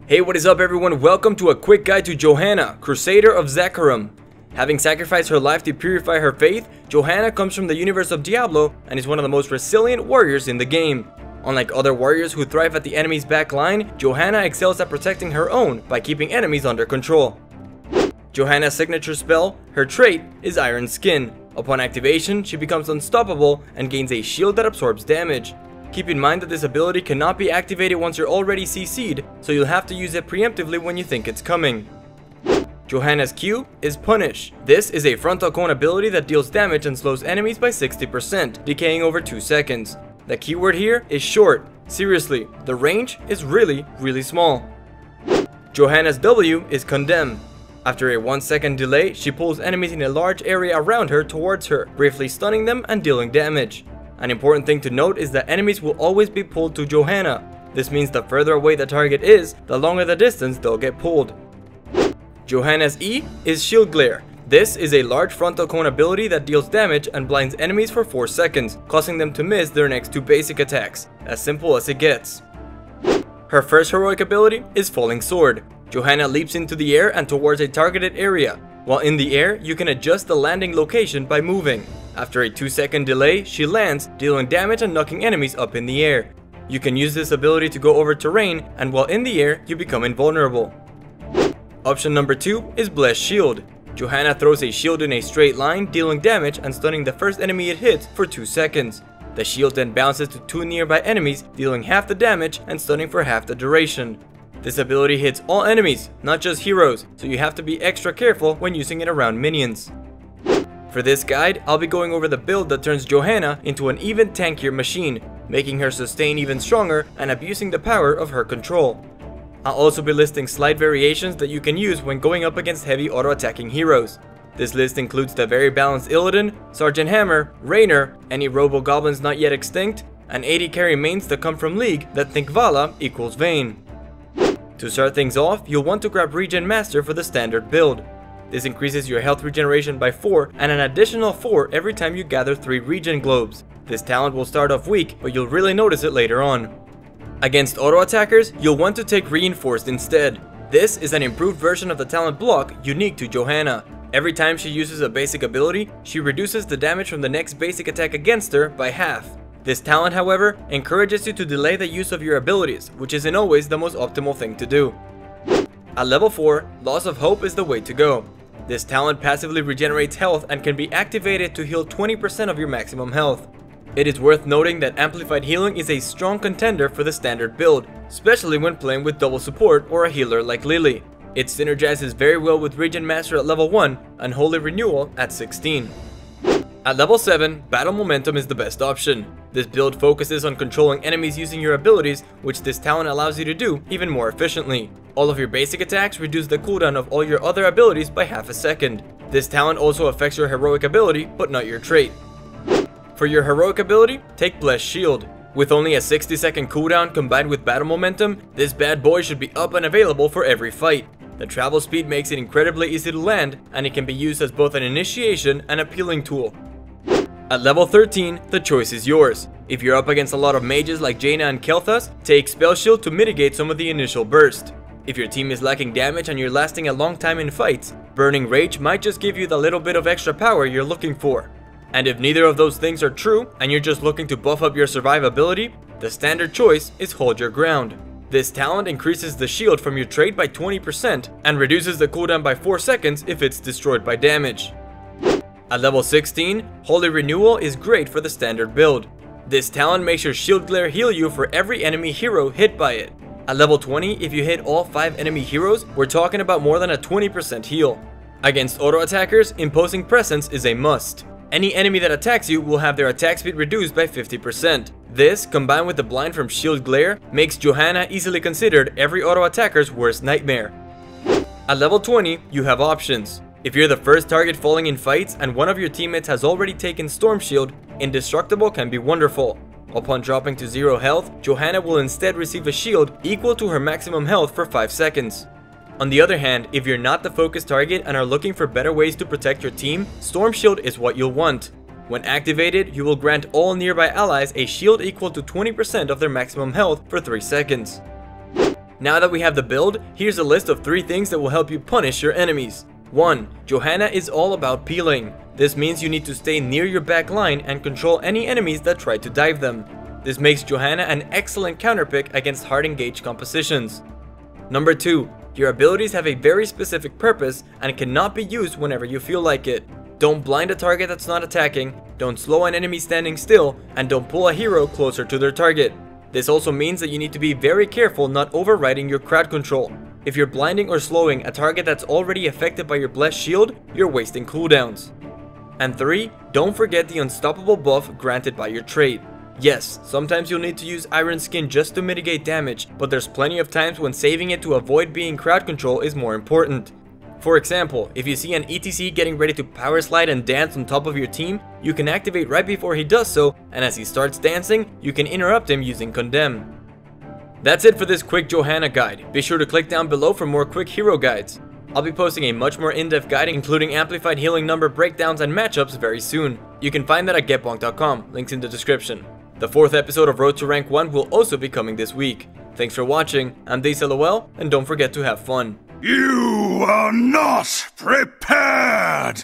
Hey, what is up everyone? Welcome to a quick guide to Johanna, Crusader of Zakarum. Having sacrificed her life to purify her faith, Johanna comes from the universe of Diablo and is one of the most resilient warriors in the game. Unlike other warriors who thrive at the enemy's back line, Johanna excels at protecting her own by keeping enemies under control. Johanna's signature spell, her trait, is Iron Skin. Upon activation, she becomes unstoppable and gains a shield that absorbs damage. Keep in mind that this ability cannot be activated once you're already CC'd, so you'll have to use it preemptively when you think it's coming. Johanna's Q is Punish. This is a frontal cone ability that deals damage and slows enemies by 60%, decaying over 2 seconds. The keyword here is short. Seriously, the range is really small. Johanna's W is Condemn. After a 1-second delay, she pulls enemies in a large area around her towards her, briefly stunning them and dealing damage. An important thing to note is that enemies will always be pulled to Johanna. This means the further away the target is, the longer the distance they'll get pulled. Johanna's E is Shield Glare. This is a large frontal cone ability that deals damage and blinds enemies for 4 seconds, causing them to miss their next 2 basic attacks. As simple as it gets. Her first heroic ability is Falling Sword. Johanna leaps into the air and towards a targeted area. While in the air, you can adjust the landing location by moving. After a 2-second delay, she lands, dealing damage and knocking enemies up in the air. You can use this ability to go over terrain, and while in the air, you become invulnerable. Option number 2 is Blessed Shield. Johanna throws a shield in a straight line, dealing damage and stunning the first enemy it hits for 2 seconds. The shield then bounces to 2 nearby enemies, dealing half the damage and stunning for half the duration. This ability hits all enemies, not just heroes, so you have to be extra careful when using it around minions. For this guide, I'll be going over the build that turns Johanna into an even tankier machine, making her sustain even stronger and abusing the power of her control. I'll also be listing slight variations that you can use when going up against heavy auto-attacking heroes. This list includes the very balanced Illidan, Sergeant Hammer, Raynor, any robo-goblins not yet extinct, and 80 carry mains that come from League that think Vala equals Vayne. To start things off, you'll want to grab Regen Master for the standard build. This increases your health regeneration by 4 and an additional 4 every time you gather 3 regen globes. This talent will start off weak, but you'll really notice it later on. Against auto attackers, you'll want to take Reinforced instead. This is an improved version of the talent block unique to Johanna. Every time she uses a basic ability, she reduces the damage from the next basic attack against her by half. This talent, however, encourages you to delay the use of your abilities, which isn't always the most optimal thing to do. At level 4, Loss of Hope is the way to go. This talent passively regenerates health and can be activated to heal 20% of your maximum health. It is worth noting that Amplified Healing is a strong contender for the standard build, especially when playing with double support or a healer like Lily. It synergizes very well with Regen Master at level 1 and Holy Renewal at 16. At level 7, Battle Momentum is the best option. This build focuses on controlling enemies using your abilities, which this talent allows you to do even more efficiently. All of your basic attacks reduce the cooldown of all your other abilities by half a second. This talent also affects your heroic ability, but not your trait. For your heroic ability, take Blessed Shield. With only a 60-second cooldown combined with battle momentum, this bad boy should be up and available for every fight. The travel speed makes it incredibly easy to land, and it can be used as both an initiation and appealing tool. At level 13, the choice is yours. If you're up against a lot of mages like Jaina and Kel'Thas, take Spell Shield to mitigate some of the initial burst. If your team is lacking damage and you're lasting a long time in fights, Burning Rage might just give you the little bit of extra power you're looking for. And if neither of those things are true, and you're just looking to buff up your survivability, the standard choice is Hold Your Ground. This talent increases the shield from your trait by 20% and reduces the cooldown by 4 seconds if it's destroyed by damage. At level 16, Holy Renewal is great for the standard build. This talent makes your Shield Glare heal you for every enemy hero hit by it. At level 20, if you hit all 5 enemy heroes, we're talking about more than a 20% heal. Against auto attackers, Imposing Presence is a must. Any enemy that attacks you will have their attack speed reduced by 50%. This, combined with the blind from Shield Glare, makes Johanna easily considered every auto attacker's worst nightmare. At level 20, you have options. If you're the first target falling in fights and one of your teammates has already taken Storm Shield, Indestructible can be wonderful. Upon dropping to 0 health, Johanna will instead receive a shield equal to her maximum health for 5 seconds. On the other hand, if you're not the focus target and are looking for better ways to protect your team, Storm Shield is what you'll want. When activated, you will grant all nearby allies a shield equal to 20% of their maximum health for 3 seconds. Now that we have the build, here's a list of 3 things that will help you punish your enemies. 1. Johanna is all about peeling. This means you need to stay near your back line and control any enemies that try to dive them. This makes Johanna an excellent counterpick against hard engaged compositions. Number 2. Your abilities have a very specific purpose and cannot be used whenever you feel like it. Don't blind a target that's not attacking, don't slow an enemy standing still, and don't pull a hero closer to their target. This also means that you need to be very careful not overriding your crowd control. If you're blinding or slowing a target that's already affected by your blessed shield, you're wasting cooldowns. And 3. Don't forget the unstoppable buff granted by your trait. Yes, sometimes you'll need to use Iron Skin just to mitigate damage, but there's plenty of times when saving it to avoid being crowd control is more important. For example, if you see an ETC getting ready to power slide and dance on top of your team, you can activate right before he does so, and as he starts dancing, you can interrupt him using Condemn. That's it for this quick Johanna guide. Be sure to click down below for more quick hero guides. I'll be posting a much more in-depth guide including amplified healing number breakdowns and matchups very soon. You can find that at GetBonkd.com, links in the description. The 4th episode of Road to Rank 1 will also be coming this week. Thanks for watching, I'm DaceLOL, and don't forget to have fun. You are not prepared!